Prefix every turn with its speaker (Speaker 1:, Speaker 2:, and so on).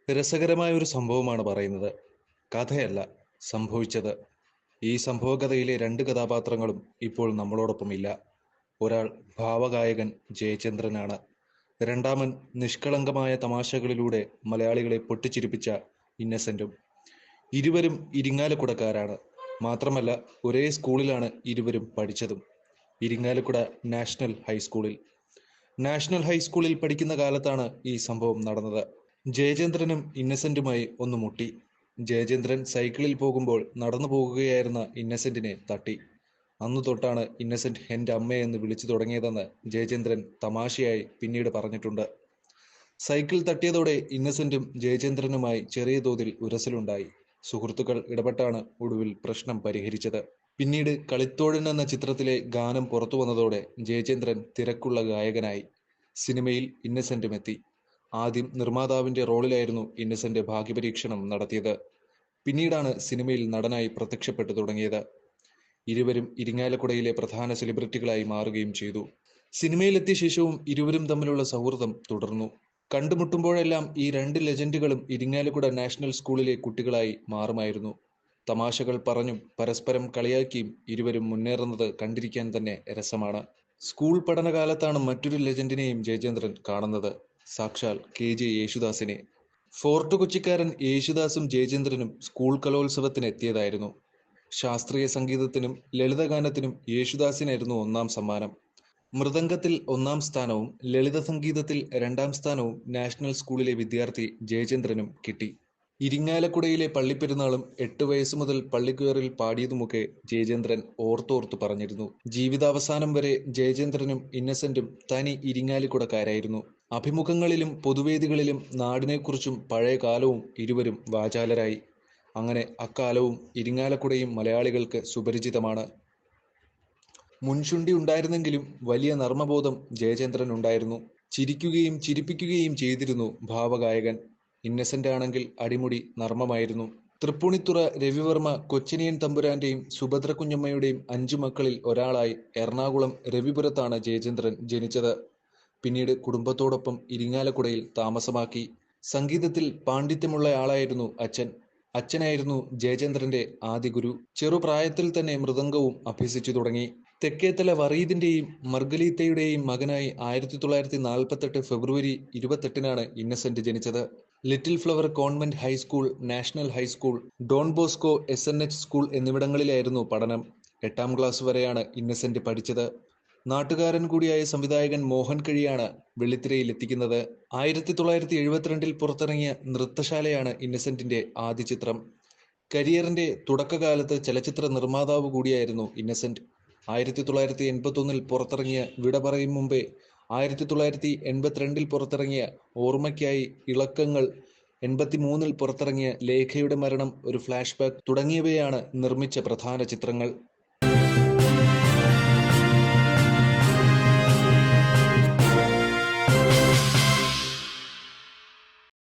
Speaker 1: രസകരമായ ഒരു സംഭവമാണ് പറയുന്നത്. കഥയല്ല, സംഭവിച്ചത്. ഈ സംഭവകഥയിലെ രണ്ട് കഥാപാത്രങ്ങളും ഇപ്പോൾ നമ്മളോടൊപ്പമില്ല. ഒരാൾ ഭാവഗായകൻ ജയചന്ദ്രനാണ്. രണ്ടാമൻ നിഷ്കളങ്കമായ തമാശകളിലൂടെ മലയാളികളെ പൊട്ടിച്ചിരിപ്പിച്ച ഇന്നസെന്റും. ഇരുവരും ഇരിങ്ങാലക്കുടക്കാരാണ്. മാത്രമല്ല, ഒരേ സ്കൂളിലാണ് ഇരുവരും പഠിച്ചതും. ഇരിങ്ങാലക്കുട നാഷണൽ ഹൈസ്കൂളിൽ. നാഷണൽ ഹൈസ്കൂളിൽ പഠിക്കുന്ന കാലത്താണ് ഈ സംഭവം നടന്നത്. ജയചന്ദ്രനും ഇന്നസെന്റുമായി ഒന്ന് മുട്ടി. ജയചന്ദ്രൻ സൈക്കിളിൽ പോകുമ്പോൾ നടന്നു പോകുകയായിരുന്ന ഇന്നസെന്റിനെ തട്ടി. അന്നു തൊട്ടാണ് ഇന്നസെന്റ് എൻ്റെ അമ്മയെന്ന് വിളിച്ചു തുടങ്ങിയതെന്ന് ജയചന്ദ്രൻ തമാശയായി പിന്നീട് പറഞ്ഞിട്ടുണ്ട്. സൈക്കിൾ തട്ടിയതോടെ ഇന്നസെന്റും ജയചന്ദ്രനുമായി ചെറിയ തോതിൽ ഉരസലുണ്ടായി. സുഹൃത്തുക്കൾ ഇടപെട്ടാണ് ഒടുവിൽ പ്രശ്നം പരിഹരിച്ചത്. പിന്നീട് കളിത്തോഴൻ എന്ന ചിത്രത്തിലെ ഗാനം പുറത്തു വന്നതോടെ ജയചന്ദ്രൻ തിരക്കുള്ള ഗായകനായി. സിനിമയിൽ ഇന്നസെന്റും എത്തി. ആദ്യം നിർമ്മാതാവിന്റെ റോളിലായിരുന്നു ഇന്നസെന്റ് ഭാഗ്യപരീക്ഷണം നടത്തിയത്. പിന്നീടാണ് സിനിമയിൽ നടനായി പ്രത്യക്ഷപ്പെട്ടു തുടങ്ങിയത്. ഇരുവരും ഇരിങ്ങാലക്കുടയിലെ പ്രധാന സെലിബ്രിറ്റികളായി മാറുകയും ചെയ്തു. സിനിമയിലെത്തിയ ശേഷവും ഇരുവരും തമ്മിലുള്ള സൗഹൃദം തുടർന്നു. കണ്ടുമുട്ടുമ്പോഴെല്ലാം ഈ രണ്ട് ലെജൻഡുകളും ഇരിങ്ങാലക്കുട നാഷണൽ സ്കൂളിലെ കുട്ടികളായി മാറുമായിരുന്നു. തമാശകൾ പറഞ്ഞും പരസ്പരം കളിയാക്കിയും ഇരുവരും മുന്നേറുന്നത് കണ്ടിരിക്കാൻ തന്നെ രസമാണ്. സ്കൂൾ പഠനകാലത്താണ് മറ്റൊരു ലെജൻഡിനെയും ജയചന്ദ്രൻ കാണുന്നത്. സാക്ഷാൽ KJ യേശുദാസിനെ. ഫോർട്ട് കൊച്ചിക്കാരൻ യേശുദാസും ജയചന്ദ്രനും സ്കൂൾ കലോത്സവത്തിന് എത്തിയതായിരുന്നു. ശാസ്ത്രീയ സംഗീതത്തിനും ലളിതഗാനത്തിനും യേശുദാസിനായിരുന്നു ഒന്നാം സമ്മാനം. മൃദംഗത്തിൽ ഒന്നാം സ്ഥാനവും ലളിത സംഗീതത്തിൽ രണ്ടാം സ്ഥാനവും നാഷണൽ സ്കൂളിലെ വിദ്യാർത്ഥി ജയചന്ദ്രനും കിട്ടി. ഇരിങ്ങാലക്കുടയിലെ പള്ളിപ്പെരുന്നാളും 8 വയസ്സു മുതൽ പള്ളിക്കുയറിൽ പാടിയതുമൊക്കെ ജയചന്ദ്രൻ ഓർത്തോർത്തു പറഞ്ഞിരുന്നു. ജീവിതാവസാനം വരെ ജയചന്ദ്രനും ഇന്നസെന്റും തനി ഇരിങ്ങാലക്കുടക്കാരായിരുന്നു. അഭിമുഖങ്ങളിലും പൊതുവേദികളിലും നാടിനെക്കുറിച്ചും പഴയ കാലവും ഇരുവരും വാചാലരായി. അങ്ങനെ അക്കാലവും ഇരിങ്ങാലക്കുടയും മലയാളികൾക്ക് സുപരിചിതമാണ്. മുൻചുണ്ടി ഉണ്ടായിരുന്നെങ്കിലും വലിയ നർമ്മബോധം ജയചന്ദ്രനുണ്ടായിരുന്നു. ചിരിക്കുകയും ചിരിപ്പിക്കുകയും ചെയ്തിരുന്നു ഭാവഗായകൻ. ഇന്നസെന്റ് ആണെങ്കിൽ അടിമുടി നർമ്മമായിരുന്നു. തൃപ്പൂണിത്തുറ രവിവർമ്മ കൊച്ചിനിയൻ തമ്പുരാന്റെയും സുഭദ്ര കുഞ്ഞമ്മയുടെയും 5 മക്കളിൽ ഒരാളായി എറണാകുളം രവിപുരത്താണ് ജയചന്ദ്രൻ ജനിച്ചത്. പിന്നീട് കുടുംബത്തോടൊപ്പം ഇരിങ്ങാലക്കുടയിൽ താമസമാക്കി. സംഗീതത്തിൽ പാണ്ഡിത്യമുള്ളയാളായിരുന്നു അച്ഛൻ. അച്ഛനായിരുന്നു ജയചന്ദ്രന്റെ ആദ്യ ഗുരു. ചെറുപ്രായത്തിൽ തന്നെ മൃദംഗവും അഭ്യസിച്ചു തുടങ്ങി. തെക്കേത്തല വറീദിന്റെയും മർഗലീത്തയുടെയും മകനായി 1948 ഫെബ്രുവരി 28-നാണ് ഇന്നസെന്റ് ജനിച്ചത്. Little Flower Convent High School, National High School, Don Bosco SNH School എന്നിവിടങ്ങളിലായിരുന്നു പഠനം. 8ാം ക്ലാസ് വരെയാണ് ഇന്നസെന്റ് പഠിച്ചത്. നാട്ടുകാരൻ കൂടിയായ സംവിധായകൻ മോഹൻ കഴിയാണ് വെള്ളിത്തിരയിൽ എത്തിക്കുന്നത്. 1972 പുറത്തിറങ്ങിയ നൃത്തശാലയാണ് ഇന്നസെന്റിന്റെ ആദ്യ ചിത്രം. കരിയറിന്റെ തുടക്കകാലത്ത് ചലച്ചിത്ര നിർമ്മാതാവ് കൂടിയായിരുന്നു ഇന്നസെന്റ്. 1981 പുറത്തിറങ്ങിയ വിട പറയും മുമ്പേ, 1982 പുറത്തിറങ്ങിയ ഓർമ്മയ്ക്കായി, ഇളക്കങ്ങൾ, 83 പുറത്തിറങ്ങിയ ലേഖയുടെ മരണം, ഒരു ഫ്ലാഷ് ബാക്ക് തുടങ്ങിയവയാണ് നിർമ്മിച്ച പ്രധാന ചിത്രങ്ങൾ.